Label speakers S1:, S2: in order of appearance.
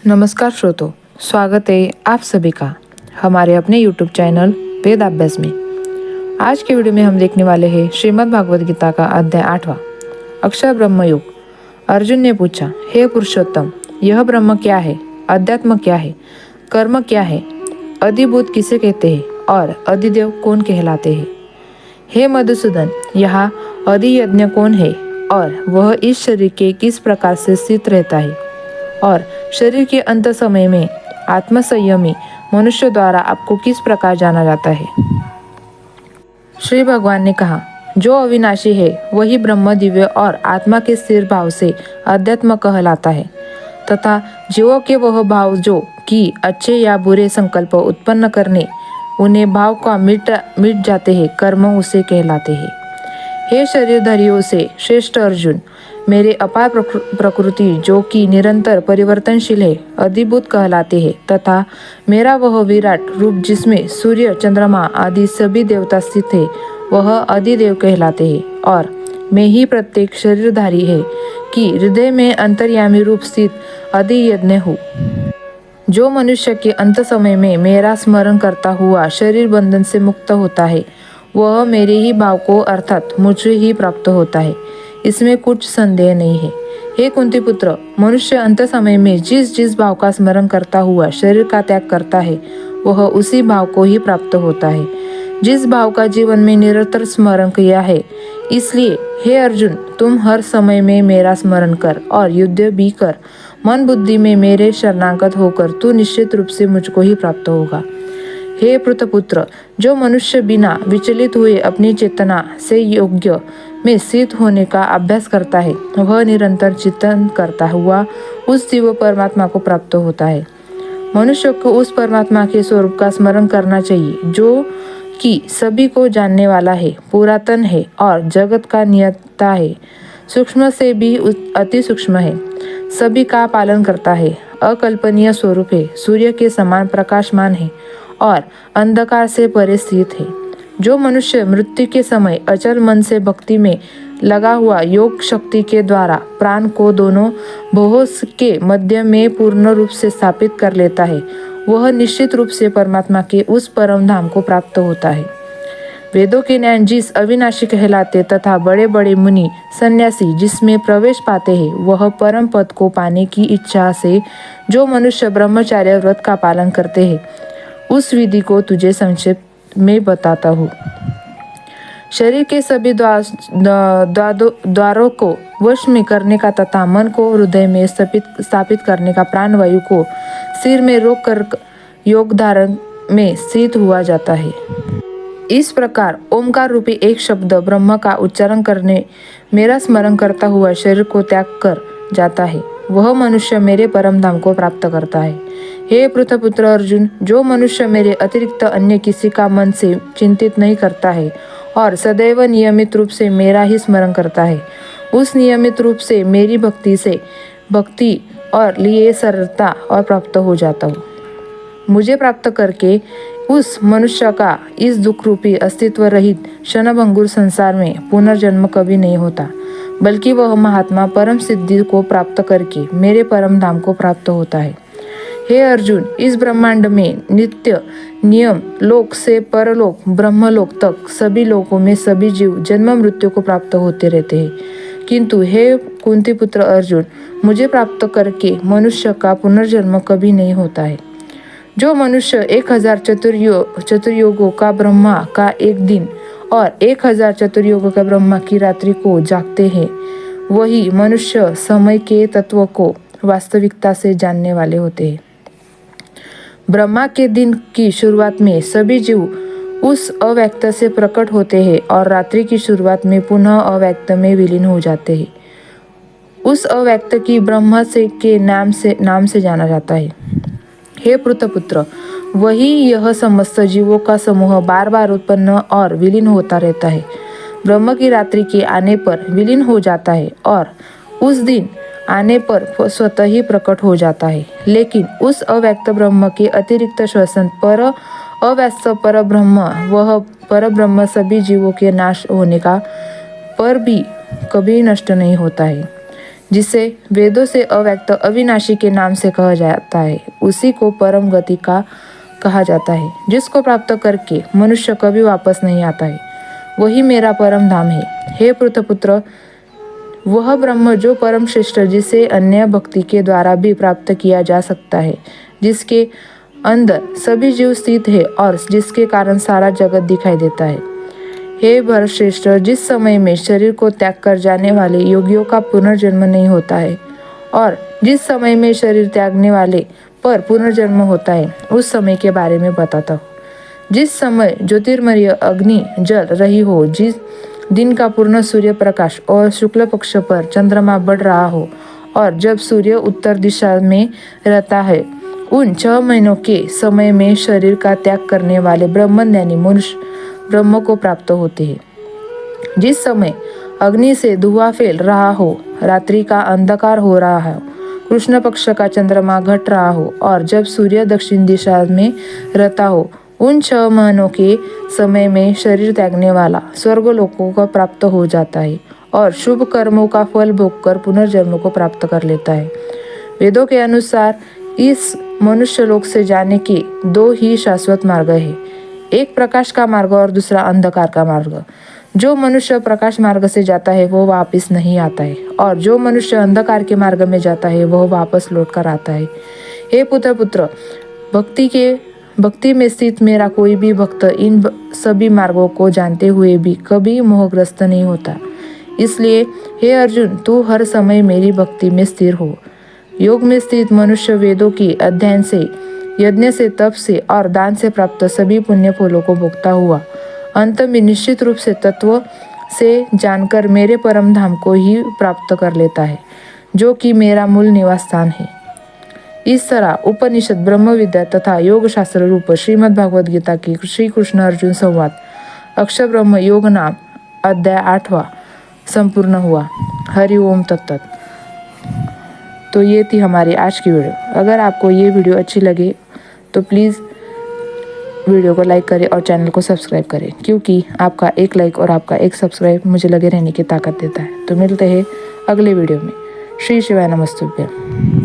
S1: नमस्कार श्रोतो, स्वागत है आप सभी का हमारे अपने YouTube चैनल वेद अभ्यास में। आज के वीडियो में हम देखने वाले हैं श्रीमद् भागवत गीता का अध्याय 8वां, अक्षर ब्रह्म योग। अर्जुन ने पूछा, हे पुरुषोत्तम, यह ब्रह्म क्या है, अध्यात्म क्या है, कर्म क्या है, अधिभूत किसे कहते हैं और अधिदेव कौन कहलाते हैं? हे मधुसूदन, यहाँ अधियज्ञ कौन है और वह इस शरीर के किस प्रकार से स्थित रहता है और शरीर के अंत समय में आत्मसंयमी मनुष्य द्वारा आपको किस प्रकार जाना जाता है? श्री भगवान ने कहा, जो अविनाशी है वही ब्रह्म दिव्य और आत्मा के स्थिर भाव से अध्यात्म कहलाता है, तथा जीवों के वह भाव जो कि अच्छे या बुरे संकल्प उत्पन्न करने उन्हें भाव का मिट जाते हैं, कर्म उसे कहलाते हैं। हे शरीरधारियों से श्रेष्ठ अर्जुन, मेरे अपार प्रकृति जो कि निरंतर परिवर्तनशील है अधिभूत कहलाते हैं, तथा मेरा वह विराट रूप जिसमें सूर्य चंद्रमा आदि सभी देवता स्थित है वह अधिदेव कहलाते हैं। और मैं ही प्रत्येक शरीरधारी है कि हृदय में अंतर्यामी रूप स्थित अधियज्ञ हूँ। जो मनुष्य के अंत समय में मेरा स्मरण करता हुआ शरीर बंधन से मुक्त होता है वह मेरे ही भाव को अर्थात मुझे ही प्राप्त होता है, इसमें कुछ संदेह नहीं है। हे कुंती पुत्र, मनुष्य अंत समय में जिस जिस भाव का स्मरण करता हुआ शरीर का त्याग करता है वह उसी भाव को ही प्राप्त होता है जिस भाव का जीवन में निरंतर स्मरण किया है। इसलिए हे अर्जुन, तुम हर समय में मेरा स्मरण कर और युद्ध भी कर। मन बुद्धि में मेरे शरणागत होकर तू निश्चित रूप से मुझको ही प्राप्त होगा। हे पृतपुत्र, जो मनुष्य बिना विचलित हुए अपनी चेतना से योग्य में स्थित होने का अभ्यास करता है वह निरंतर चिंतन करता हुआ उस दिव्य परमात्मा को प्राप्त होता है। मनुष्य को उस परमात्मा के स्वरूप का स्मरण करना चाहिए जो कि सभी को जानने वाला है, पुरातन है और जगत का नियंता है, सूक्ष्म से भी अति सूक्ष्म है, सभी का पालन करता है, अकल्पनीय स्वरूप है, सूर्य के समान प्रकाशमान है और अंधकार से परे स्थित है। जो मनुष्य मृत्यु के समय अचल मन से भक्ति में लगा हुआ योग शक्ति के द्वारा प्राण को दोनों भवों के मध्य में पूर्ण रूप से स्थापित कर लेता है वह निश्चित रूप से परमात्मा के उस परम धाम को प्राप्त होता है। वेदों के ज्ञान जिस अविनाशी कहलाते तथा बड़े बड़े मुनि सन्यासी जिसमें प्रवेश पाते हैं वह परम पद को पाने की इच्छा से जो मनुष्य ब्रह्मचार्य व्रत का पालन करते हैं उस विधि को तुझे संक्षेप में बताता हूँ। शरीर के सभी द्वारों को वश में करने का तथा मन को हृदय में स्थापित करने का प्राणवायु को सिर में रोक कर योग धारण में स्थित हुआ जाता है। इस प्रकार ओमकार रूपी एक शब्द ब्रह्म का उच्चारण करने मेरा स्मरण करता हुआ शरीर को त्याग कर जाता है वह मनुष्य मेरे परम धाम को प्राप्त करता है। हे पृथपुत्र अर्जुन, जो मनुष्य मेरे अतिरिक्त अन्य किसी का मन से चिंतित नहीं करता है और सदैव नियमित रूप से मेरा ही स्मरण करता है उस नियमित रूप से मेरी भक्ति और लिए सरलता और प्राप्त हो जाता हूँ। मुझे प्राप्त करके उस मनुष्य का इस दुख रूपी अस्तित्व रहित क्षणभंगुर संसार में पुनर्जन्म कभी नहीं होता, बल्कि वह महात्मा परम सिद्धि को प्राप्त करके मेरे परम धाम को प्राप्त होता है। हे अर्जुन, इस ब्रह्मांड में नित्य नियम लोक से परलोक ब्रह्मलोक तक सभी लोकों में सभी जीव जन्म मृत्यु को प्राप्त होते रहते हैं, किंतु हे कुंती पुत्र अर्जुन, मुझे प्राप्त करके मनुष्य का पुनर्जन्म कभी नहीं होता है। जो मनुष्य 1000 चतुर्युगों का ब्रह्मा का एक दिन और 1000 चतुर्युगों का ब्रह्मा की रात्रि को जागते हैं वही मनुष्य समय के तत्व को वास्तविकता से जानने वाले होते हैं। ब्रह्मा के दिन की शुरुआत में सभी जीव उस अव्यक्त से प्रकट होते हैं और रात्रि की शुरुआत में पुनः अव्यक्त में विलीन हो जाते हैं। उस अव्यक्त की ब्रह्म से के नाम से जाना जाता है। हे पृथपुत्र, वही यह समस्त जीवों का समूह बार बार उत्पन्न और विलीन होता रहता है, ब्रह्म की रात्रि के आने पर विलीन हो जाता है और उस दिन आने पर स्वतः ही प्रकट हो जाता है। लेकिन उस अव्यक्त ब्रह्म के अतिरिक्त श्वसन पर अव्यक्त पर ब्रह्म, वह पर ब्रह्म सभी जीवों के नाश होने का पर भी कभी नष्ट नहीं होता है। जिसे वेदों से अव्यक्त अविनाशी के नाम से कहा जाता है, उसी को परम गति का कहा जाता है, जिसको प्राप्त करके मनुष्य कभी वापस नहीं आता है। वही मेरा परम धाम है। हे पृथपुत्र, वह ब्रह्म जो परम श्रेष्ठ, जिसे अन्य भक्ति के द्वारा भी प्राप्त किया जा सकता है, जिसके अंदर सभी जीव स्थित है और जिसके कारण सारा जगत दिखाई देता है। हे भरतश्रेष्ठ, जिस समय में शरीर को त्याग कर जाने वाले योगियों का पुनर्जन्म नहीं होता है और जिस समय में शरीर त्यागने वाले पर पुनर्जन्म होता है, उस समय के बारे में बताता हूँ। जिस समय ज्योतिर्मय अग्नि जल रही हो, जिस दिन का पूर्ण सूर्य प्रकाश और शुक्ल पक्ष पर चंद्रमा बढ़ रहा हो और जब सूर्य उत्तर दिशा में रहता है, उन 6 महीनों के समय में शरीर का त्याग करने वाले ब्रह्मज्ञानी मनुष्य ब्रह्म को प्राप्त होते हैं। जिस समय अग्नि से धुआं फैल रहा हो, रात्रि का अंधकार हो रहा हो, कृष्ण पक्ष का चंद्रमा घट रहा हो और जब सूर्य दक्षिण दिशा में रहता हो, उन 6 महीनों के समय में शरीर त्यागने वाला स्वर्ग लोकों को प्राप्त हो जाता है और शुभ कर्मों का फल भोगकर पुनर्जन्म को प्राप्त कर लेता है। वेदों के अनुसार इस मनुष्य लोक से जाने के 2 ही शाश्वत मार्ग है, एक प्रकाश का मार्ग और दूसरा अंधकार का मार्ग। जो मनुष्य प्रकाश मार्ग से जाता है वो वापस नहीं आता है और जो मनुष्य अंधकार के मार्ग में जाता है वह वापस लौट कर आता है। हे पुत्र, भक्ति में स्थित मेरा कोई भी भक्त इन सभी मार्गों को जानते हुए भी कभी मोहग्रस्त नहीं होता। इसलिए हे अर्जुन, तू हर समय मेरी भक्ति में स्थिर हो। योग में स्थित मनुष्य वेदों की अध्ययन से, यज्ञ से, तप से और दान से प्राप्त सभी पुण्य फलों को भोगता हुआ अंत में निश्चित रूप से तत्व से जानकर मेरे परम धाम को ही प्राप्त कर लेता है, जो कि मेरा मूल निवास स्थान है। इस तरह उपनिषद, ब्रह्म विद्या तथा योग शास्त्र रूप श्रीमद् भागवत गीता की श्री कृष्ण अर्जुन संवाद अक्षर ब्रह्म योग नाम अध्याय 8वां संपूर्ण हुआ। हरि ओम तत्त। तो ये थी हमारी आज की वीडियो। अगर आपको ये वीडियो अच्छी लगे तो प्लीज़ वीडियो को लाइक करें और चैनल को सब्सक्राइब करें, क्योंकि आपका एक लाइक और आपका एक सब्सक्राइब मुझे लगे रहने की ताकत देता है। तो मिलते हैं अगले वीडियो में। श्री शिवाय नमस्तुभ्यं।